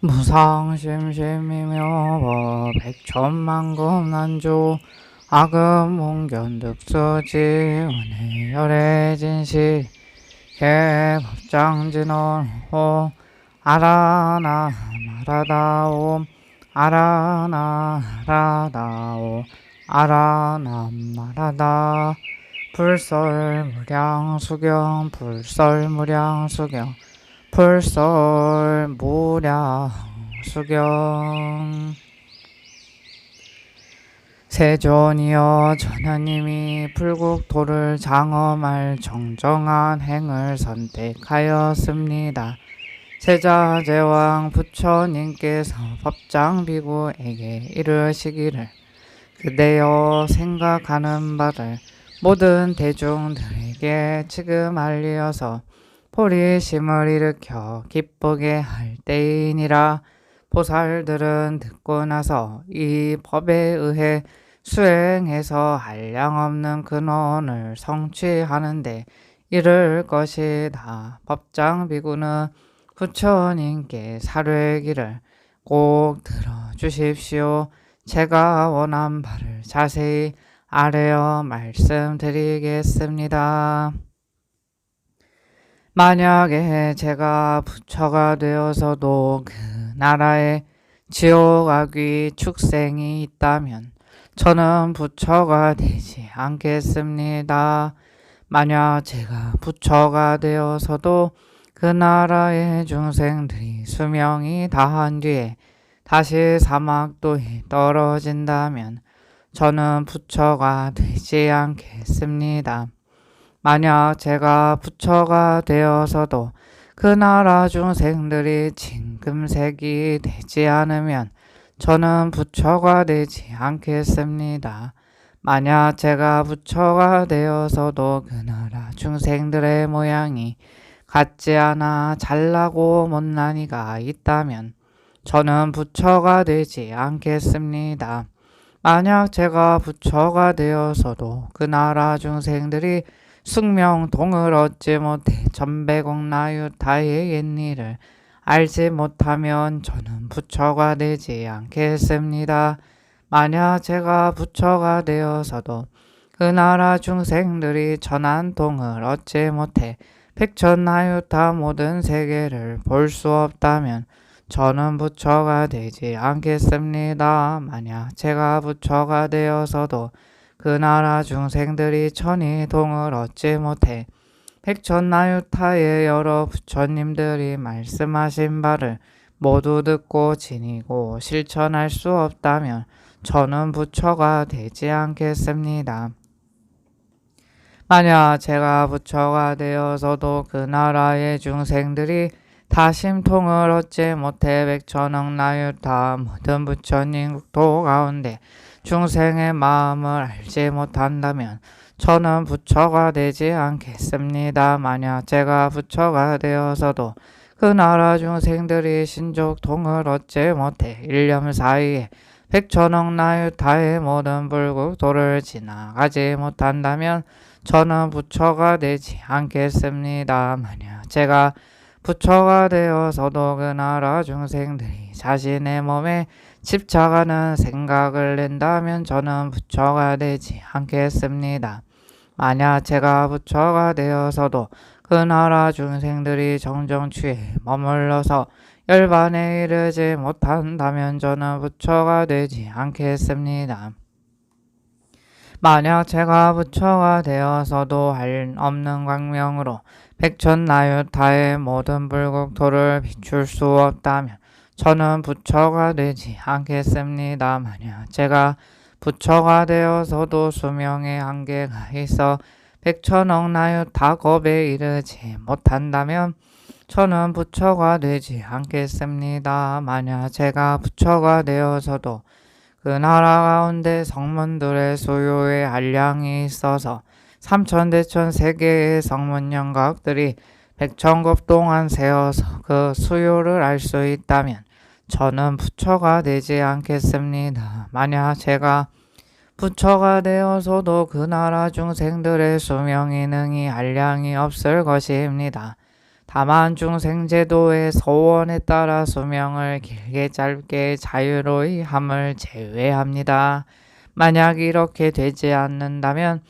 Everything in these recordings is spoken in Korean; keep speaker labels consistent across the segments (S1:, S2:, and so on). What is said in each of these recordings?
S1: 무상심심이며 백천만금난조 악음몽견득수지 은혜열애진시 개법장진언호 아라나 마라다옴 아라나 마라다오 아라나 마라다 불설무량수경 불설무량수경 불설무량수경 세존이여 전하님이 불국토를 장엄할 정정한 행을 선택하였습니다. 세자제왕 부처님께서 법장비구에게 이르시기를 그대여 생각하는 바를 모든 대중들에게 지금 알리어서 포리심을 일으켜 기쁘게 할 때이니라. 보살들은 듣고 나서 이 법에 의해 수행해서 한량없는 근원을 성취하는데 이를 것이다. 법장비구는 부처님께 사례기를 꼭 들어주십시오. 제가 원한 바를 자세히 아뢰어 말씀드리겠습니다. 만약에 제가 부처가 되어서도 그 나라에 지옥 악귀 축생이 있다면 저는 부처가 되지 않겠습니다. 만약 제가 부처가 되어서도 그 나라의 중생들이 수명이 다한 뒤에 다시 사막도에 떨어진다면 저는 부처가 되지 않겠습니다. 만약 제가 부처가 되어서도 그 나라 중생들이 진금색이 되지 않으면 저는 부처가 되지 않겠습니다. 만약 제가 부처가 되어서도 그 나라 중생들의 모양이 같지 않아 잘나고 못난이가 있다면 저는 부처가 되지 않겠습니다. 만약 제가 부처가 되어서도 그 나라 중생들이 숙명동을 얻지 못해 전배공나유타의 옛일을 알지 못하면 저는 부처가 되지 않겠습니다. 만약 제가 부처가 되어서도 그 나라 중생들이 천안동을 얻지 못해 백천나유타 모든 세계를 볼 수 없다면 저는 부처가 되지 않겠습니다. 만약 제가 부처가 되어서도 그 나라 중생들이 천이동을 얻지 못해 백천나유타의 여러 부처님들이 말씀하신 바를 모두 듣고 지니고 실천할 수 없다면 저는 부처가 되지 않겠습니다. 만약 제가 부처가 되어서도 그 나라의 중생들이 다심통을 얻지 못해 백천억 나유타 모든 부처님 국토 가운데 중생의 마음을 알지 못한다면 저는 부처가 되지 않겠습니다. 만약 제가 부처가 되어서도 그 나라 중생들이 신족통을 얻지 못해 일념 사이에 백천억 나유타의 모든 불국토를 지나가지 못한다면 저는 부처가 되지 않겠습니다. 만약 제가 부처가 되어서도 그 나라 중생들이 자신의 몸에 집착하는 생각을 낸다면 저는 부처가 되지 않겠습니다. 만약 제가 부처가 되어서도 그 나라 중생들이 정정취에 머물러서 열반에 이르지 못한다면 저는 부처가 되지 않겠습니다. 만약 제가 부처가 되어서도 할 없는 광명으로 백천나유타의 모든 불국토를 비출 수 없다면 저는 부처가 되지 않겠습니다. 만약 제가 부처가 되어서도 수명의 한계가 있어 백천억 나유타 겁에 이르지 못한다면 저는 부처가 되지 않겠습니다. 만약 제가 부처가 되어서도 그 나라 가운데 성문들의 소요에 한량이 있어서 삼천대천 세계의 성문 영각들이 백천급 동안 세어서 그 수요를 알 수 있다면 저는 부처가 되지 않겠습니다. 만약 제가 부처가 되어서도 그 나라 중생들의 수명이 능히 한량이 없을 것입니다. 다만 중생제도의 서원에 따라 수명을 길게 짧게 자유로이 함을 제외합니다. 만약 이렇게 되지 않는다면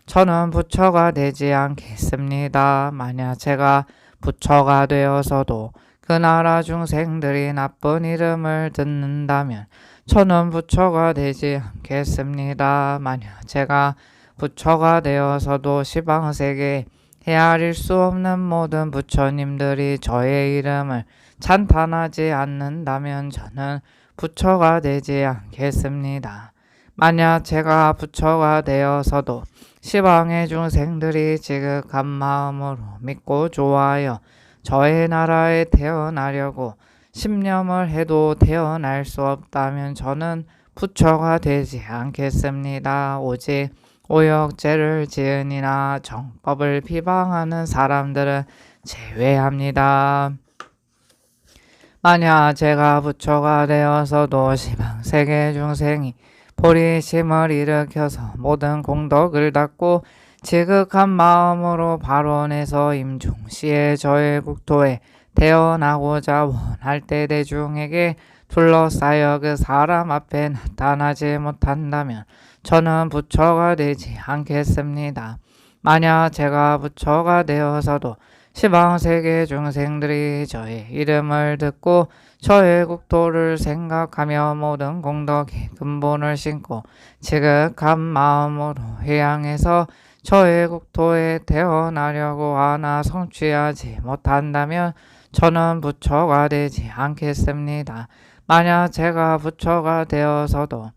S1: 저는 부처가 되지 않겠습니다. 만약 제가 부처가 되어서도 그 나라 중생들이 나쁜 이름을 듣는다면 저는 부처가 되지 않겠습니다. 만약 제가 부처가 되어서도 시방세계에 헤아릴 수 없는 모든 부처님들이 저의 이름을 찬탄하지 않는다면 저는 부처가 되지 않겠습니다. 만약 제가 부처가 되어서도 시방의 중생들이 지극한 마음으로 믿고 좋아하여 저의 나라에 태어나려고 신념을 해도 태어날 수 없다면 저는 부처가 되지 않겠습니다. 오직 오역죄를 지은이나 정법을 비방하는 사람들은 제외합니다. 만약 제가 부처가 되어서도 시방세계 중생이 보리심을 일으켜서 모든 공덕을 닦고 지극한 마음으로 발원해서 임종시에 저의 국토에 태어나고자 원할 때 대중에게 둘러싸여 그 사람 앞에 나타나지 못한다면 저는 부처가 되지 않겠습니다. 만약 제가 부처가 되어서도 시방세계 중생들이 저의 이름을 듣고 저의 국토를 생각하며 모든 공덕의 근본을 신고 지극한 마음으로 향해서 저의 국토에 태어나려고 하나 성취하지 못한다면 저는 부처가 되지 않겠습니다. 만약 제가 부처가 되어서도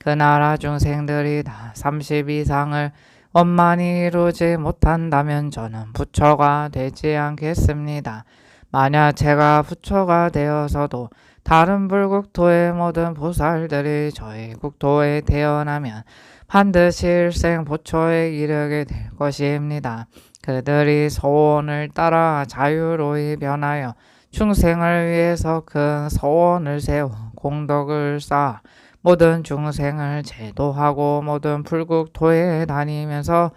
S1: 그 나라 중생들이 다 30 이상을 원만히 이루지 못한다면 저는 부처가 되지 않겠습니다. 만약 제가 부처가 되어서도 다른 불국토의 모든 보살들이 저의 국토에 태어나면 반드시 일생 부처에 이르게 될 것입니다. 그들이 소원을 따라 자유로이 변하여 중생을 위해서 큰 소원을 세워 공덕을 쌓아 모든 중생을 제도하고 모든 불국토에 다니면서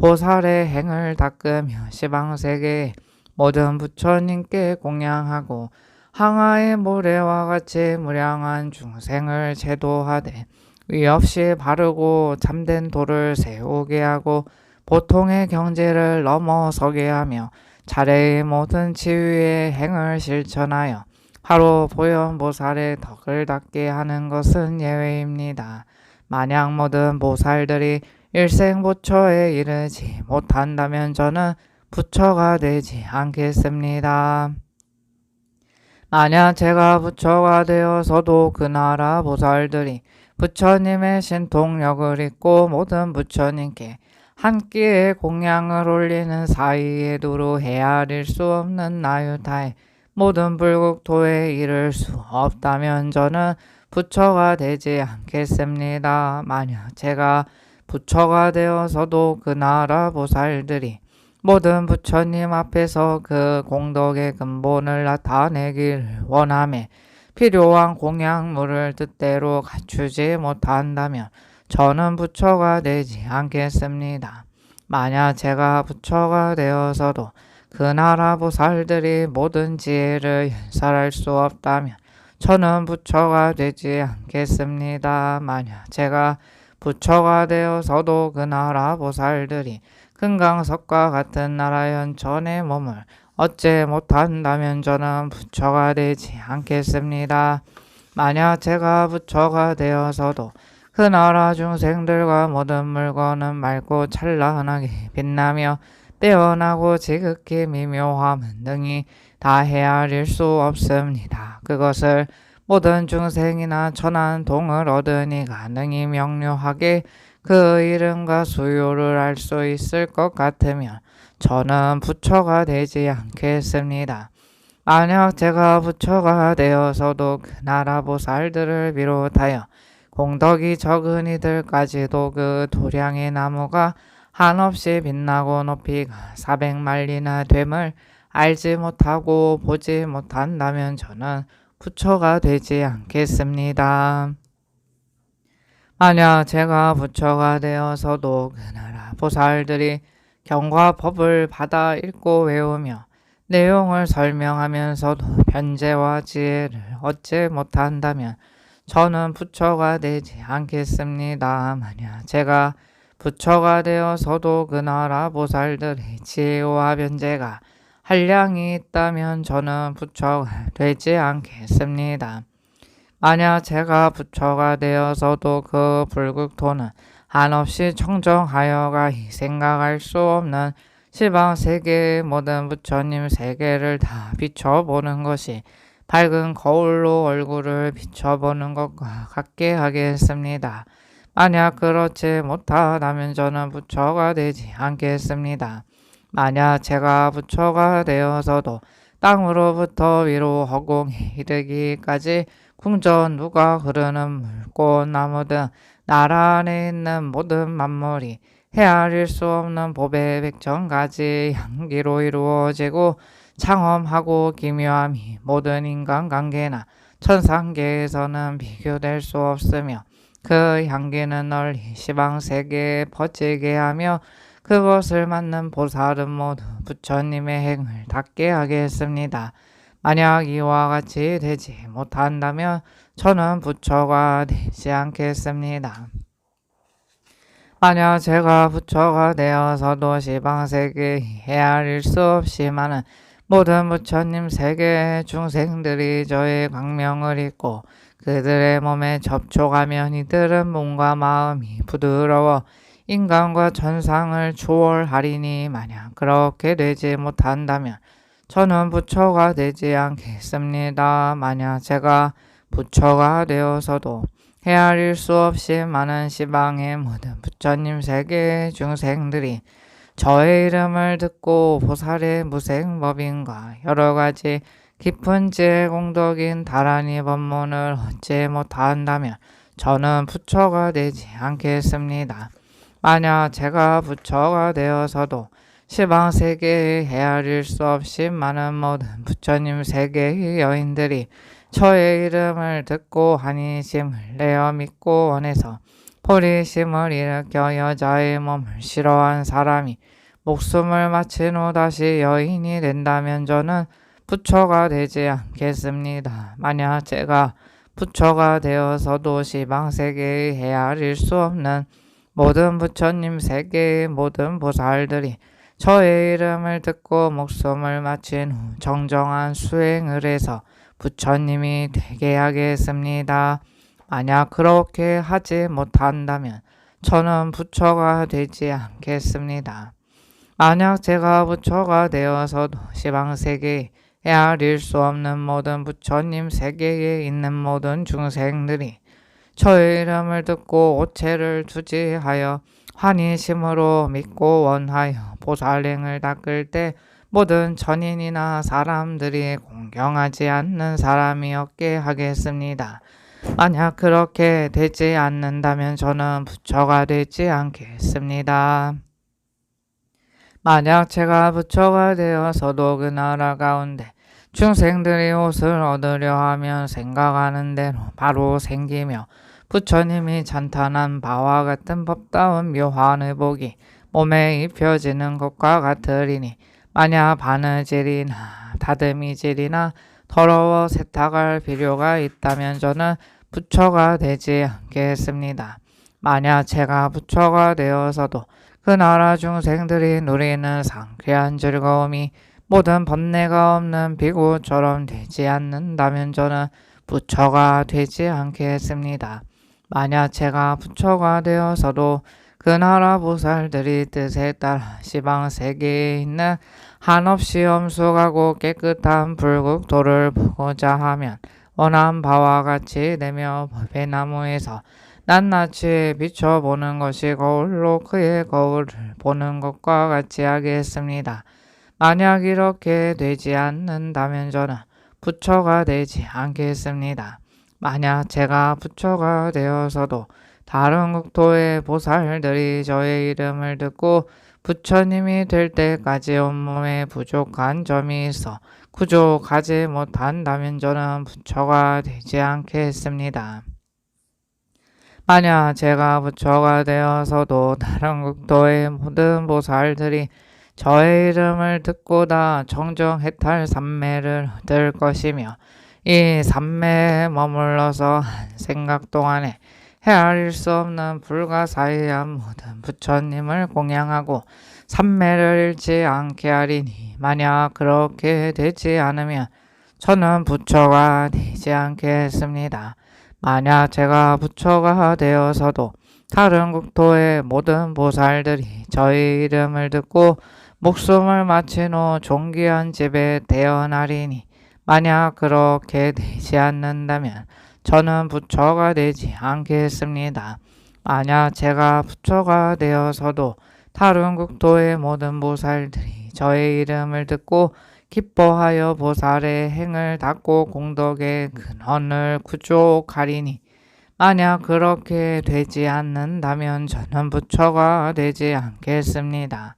S1: 보살의 행을 닦으며 시방세계의 모든 부처님께 공양하고 항아의 모래와 같이 무량한 중생을 제도하되 위 없이 바르고 참된 도를 세우게 하고 보통의 경지를 넘어서게 하며 자래의 모든 지위의 행을 실천하여 바로 보현보살의 덕을 닦게 하는 것은 예외입니다. 만약 모든 보살들이 일생 부처에 이르지 못한다면 저는 부처가 되지 않겠습니다. 만약 제가 부처가 되어서도 그 나라 보살들이 부처님의 신통력을 잊고 모든 부처님께 한 끼의 공양을 올리는 사이에 두루 헤아릴 수 없는 나유타의 모든 불국토에 이를 수 없다면 저는 부처가 되지 않겠습니다. 만약 제가 부처가 되어서도 그 나라 보살들이 모든 부처님 앞에서 그 공덕의 근본을 나타내기를 원하며 필요한 공양물을 뜻대로 갖추지 못한다면 저는 부처가 되지 않겠습니다. 만약 제가 부처가 되어서도 그 나라 보살들이 모든 지혜를 연설할 수 없다면 저는 부처가 되지 않겠습니다. 만약 제가 부처가 되어서도 그 나라 보살들이 금강석과 같은 나라 연천의 몸을 얻지 못한다면 저는 부처가 되지 않겠습니다. 만약 제가 부처가 되어서도 그 나라 중생들과 모든 물건은 맑고 찬란하게 빛나며 빼어나고 지극히 미묘함은 등이 다 헤아릴 수 없습니다. 그것을 모든 중생이나 천한 동을 얻으니가 능히 명료하게 그 이름과 수요를 알 수 있을 것 같으면 저는 부처가 되지 않겠습니다. 만약 제가 부처가 되어서도 그 나라 보살들을 비롯하여 공덕이 적은 이들까지도 그 도량의 나무가 한없이 빛나고 높이가 400만리나 됨을 알지 못하고 보지 못한다면 저는 부처가 되지 않겠습니다. 만약 제가 부처가 되어서도 그 나라 보살들이 경과 법을 받아 읽고 외우며 내용을 설명하면서도 변제와 지혜를 얻지 못한다면 저는 부처가 되지 않겠습니다. 만약 제가 부처가 되어서도 그 나라 보살들의 지혜와 변제가 한량이 있다면 저는 부처가 되지 않겠습니다. 만약 제가 부처가 되어서도 그 불국토는 한없이 청정하여가 생각할 수 없는 시방 세계의 모든 부처님 세계를 다 비춰보는 것이 밝은 거울로 얼굴을 비춰보는 것과 같게 하겠습니다. 만약 그렇지 못하다면 저는 부처가 되지 않겠습니다. 만약 제가 부처가 되어서도 땅으로부터 위로 허공에 이르기까지 궁전 누가 흐르는 물, 꽃, 나무 등 나라 안에 있는 모든 만물이 헤아릴 수 없는 보배 백천가지 향기로 이루어지고 창엄하고 기묘함이 모든 인간관계나 천상계에서는 비교될 수 없으며 그 향기는 널리 시방세계에 퍼지게 하며 그것을 맡는 보살은 모두 부처님의 행을 닦게 하겠습니다. 만약 이와 같이 되지 못한다면 저는 부처가 되지 않겠습니다. 만약 제가 부처가 되어서도 시방세계에 헤아릴 수 없이 많은 모든 부처님 세계의 중생들이 저의 광명을 입고 그들의 몸에 접촉하면 이들은 몸과 마음이 부드러워 인간과 천상을 초월하리니 만약 그렇게 되지 못한다면 저는 부처가 되지 않겠습니다. 만약 제가 부처가 되어서도 헤아릴 수 없이 많은 시방의 모든 부처님 세계의 중생들이 저의 이름을 듣고 보살의 무생법인과 여러가지 깊은 지혜 공덕인 다란이 법문을 얻지 못한다면 저는 부처가 되지 않겠습니다. 만약 제가 부처가 되어서도 시방세계에 헤아릴 수 없이 많은 모든 부처님 세계의 여인들이 저의 이름을 듣고 한이심을 내어 믿고 원해서 포리심을 일으켜 여자의 몸을 싫어한 사람이 목숨을 마친 후 다시 여인이 된다면 저는 부처가 되지 않겠습니다. 만약 제가 부처가 되어서도 시방세계에 헤아릴 수 없는 모든 부처님 세계의 모든 보살들이 저의 이름을 듣고 목숨을 마친 후 정정한 수행을 해서 부처님이 되게 하겠습니다. 만약 그렇게 하지 못한다면 저는 부처가 되지 않겠습니다. 만약 제가 부처가 되어서도 시방세계에 헤아릴 수 없는 모든 부처님 세계에 있는 모든 중생들이 저의 이름을 듣고 오체를 투지하여 환희심으로 믿고 원하여 보살행을 닦을 때 모든 천인이나 사람들이 공경하지 않는 사람이 없게 하겠습니다. 만약 그렇게 되지 않는다면 저는 부처가 되지 않겠습니다. 만약 제가 부처가 되어서도 그 나라 가운데 중생들이 옷을 얻으려 하면 생각하는 대로 바로 생기며 부처님이 찬탄한 바와 같은 법다운 묘한 의복이 몸에 입혀지는 것과 같으리니 만약 바느질이나 다듬이질이나 더러워 세탁할 필요가 있다면 저는 부처가 되지 않겠습니다. 만약 제가 부처가 되어서도 그 나라 중생들이 누리는 상쾌한 즐거움이 모든 번뇌가 없는 비구처럼 되지 않는다면 저는 부처가 되지 않겠습니다. 만약 제가 부처가 되어서도 그 나라 보살들이 뜻에 따라 시방세계에 있는 한없이 엄숙하고 깨끗한 불국토를 보고자 하면 원한 바와 같이 되며 법의 나무에서 낱낱이 비춰보는 것이 거울로 그의 거울을 보는 것과 같이 하겠습니다. 만약 이렇게 되지 않는다면 저는 부처가 되지 않겠습니다. 만약 제가 부처가 되어서도 다른 국토의 보살들이 저의 이름을 듣고 부처님이 될 때까지 온몸에 부족한 점이 있어 구족하지 못한다면 저는 부처가 되지 않겠습니다. 만약 제가 부처가 되어서도 다른 국토의 모든 보살들이 저의 이름을 듣고다 정정해탈 삼매를 얻을 것이며 이 삼매에 머물러서 한 생각 동안에 헤아릴 수 없는 불가사의한 모든 부처님을 공양하고 삼매를 잃지 않게 하리니 만약 그렇게 되지 않으면 저는 부처가 되지 않겠습니다. 만약 제가 부처가 되어서도 다른 국토의 모든 보살들이 저의 이름을 듣고 목숨을 마친 후 존귀한 집에 태어나리니 만약 그렇게 되지 않는다면 저는 부처가 되지 않겠습니다. 만약 제가 부처가 되어서도 다른 국토의 모든 보살들이 저의 이름을 듣고 기뻐하여 보살의 행을 닦고 공덕의 근원을 구족하리니 만약 그렇게 되지 않는다면 저는 부처가 되지 않겠습니다.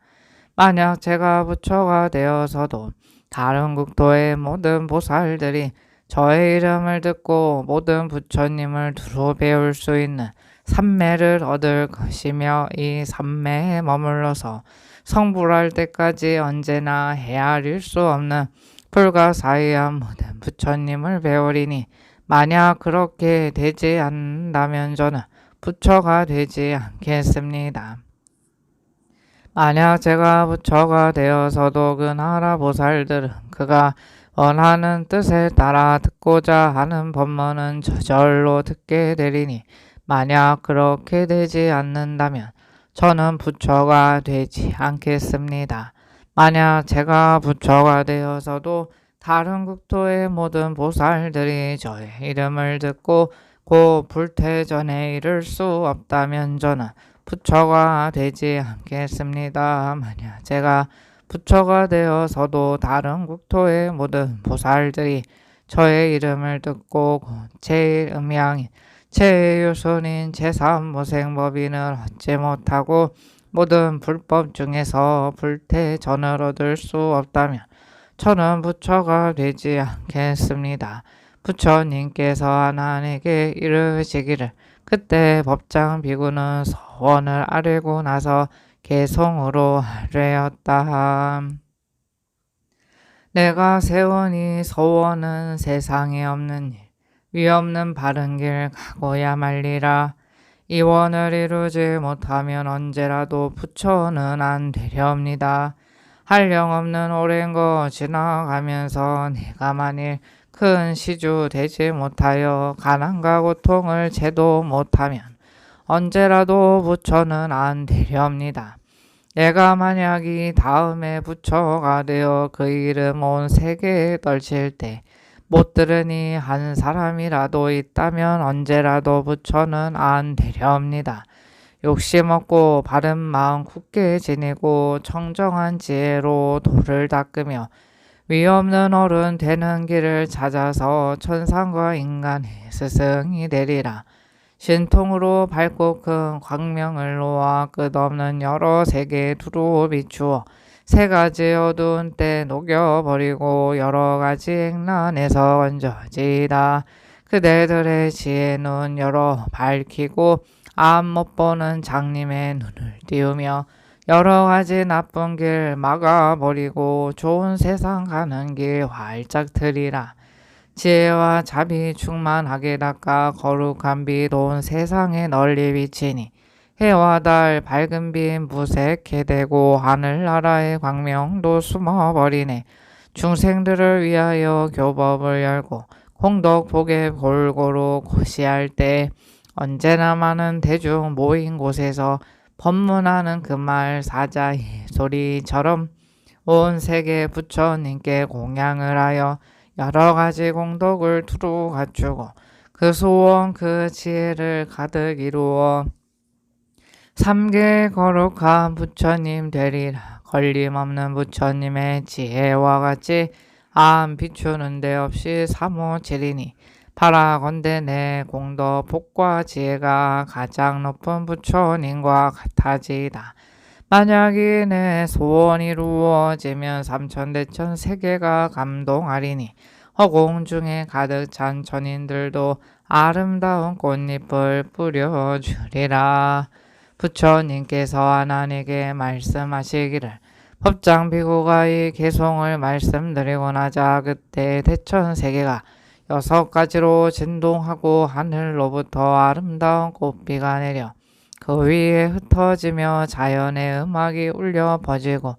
S1: 만약 제가 부처가 되어서도 다른 국토의 모든 보살들이 저의 이름을 듣고 모든 부처님을 두루 배울 수 있는 삼매를 얻을 것이며 이 삼매에 머물러서 성불할 때까지 언제나 헤아릴 수 없는 불가사의한 모든 부처님을 배우리니 만약 그렇게 되지 않는다면 저는 부처가 되지 않겠습니다. 만약 제가 부처가 되어서도 그 나라 보살들은 그가 원하는 뜻에 따라 듣고자 하는 법문은 저절로 듣게 되리니 만약 그렇게 되지 않는다면 저는 부처가 되지 않겠습니다. 만약 제가 부처가 되어서도 다른 국토의 모든 보살들이 저의 이름을 듣고 곧 불퇴전에 이를 수 없다면 저는 부처가 되지 않겠습니다. 만약 제가 부처가 되어서도 다른 국토의 모든 보살들이 저의 이름을 듣고 제1음양인 제1요손인 제3무생법인을 얻지 못하고 모든 불법 중에서 불퇴전을 얻을 수 없다면 저는 부처가 되지 않겠습니다. 부처님께서 하나님께 이르시기를 그때 법장 비구는 서원을 아뢰고 나서 개송으로 하뢰었다. 내가 세운 이 서원은 세상에 없는 일, 위없는 바른 길 가고야 말리라. 이 원을 이루지 못하면 언제라도 부처는 안 되렵니다. 한량없는 오랜 거 지나가면서 내가 만일 큰 시주 되지 못하여 가난과 고통을 제도 못하면 언제라도 부처는 안 되렵니다. 내가 만약 이 다음에 부처가 되어 그 이름 온 세계에 떨칠 때 못 들으니 한 사람이라도 있다면 언제라도 부처는 안 되렵니다. 욕심 없고 바른 마음 굳게 지니고 청정한 지혜로 도를 닦으며 위없는 어른 되는 길을 찾아서 천상과 인간의 스승이 되리라. 신통으로 밝고 큰 광명을 놓아 끝없는 여러 세계에 두루 비추어 세 가지 어두운 때 녹여버리고 여러 가지 액란에서 건져지다. 그대들의 지혜는 여러 밝히고 앞 못 보는 장님의 눈을 띄우며 여러 가지 나쁜 길 막아버리고 좋은 세상 가는 길 활짝 트리라. 지혜와 자비 충만하게 닦아 거룩한 빛 온 세상에 널리 비치니 해와 달 밝은 빛 무색해 되고 하늘나라의 광명도 숨어버리네. 중생들을 위하여 교법을 열고 공덕복에 골고루 고시할 때 언제나 많은 대중 모인 곳에서 법문하는 그 말 사자의 소리처럼 온 세계 부처님께 공양을 하여 여러 가지 공덕을 두루 갖추고 그 소원 그 지혜를 가득 이루어 삼계 거룩한 부처님 되리라. 걸림없는 부처님의 지혜와 같이 안 비추는 데 없이 사무치리니 바라건대 내 공덕 복과 지혜가 가장 높은 부처님과 같아지이다. 만약에 내 소원이 이루어지면 삼천대천 세계가 감동하리니 허공 중에 가득 찬 천인들도 아름다운 꽃잎을 뿌려주리라. 부처님께서 하나님께 말씀하시기를 법장 비구가 이 개송을 말씀드리고 나자 그때 대천 세계가 6가지로 진동하고 하늘로부터 아름다운 꽃비가 내려 그 위에 흩어지며 자연의 음악이 울려 퍼지고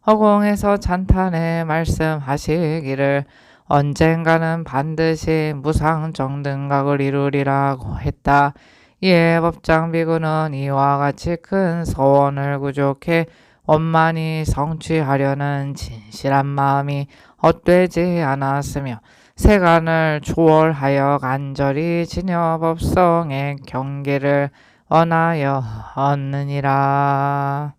S1: 허공에서 찬탄에 말씀하시기를 언젠가는 반드시 무상정등각을 이루리라고 했다. 이에 법장 비구는 이와 같이 큰 소원을 구족해 원만히 성취하려는 진실한 마음이 헛되지 않았으며 세간을 초월하여 간절히 진여법성의 경계를 언하여 얻느니라.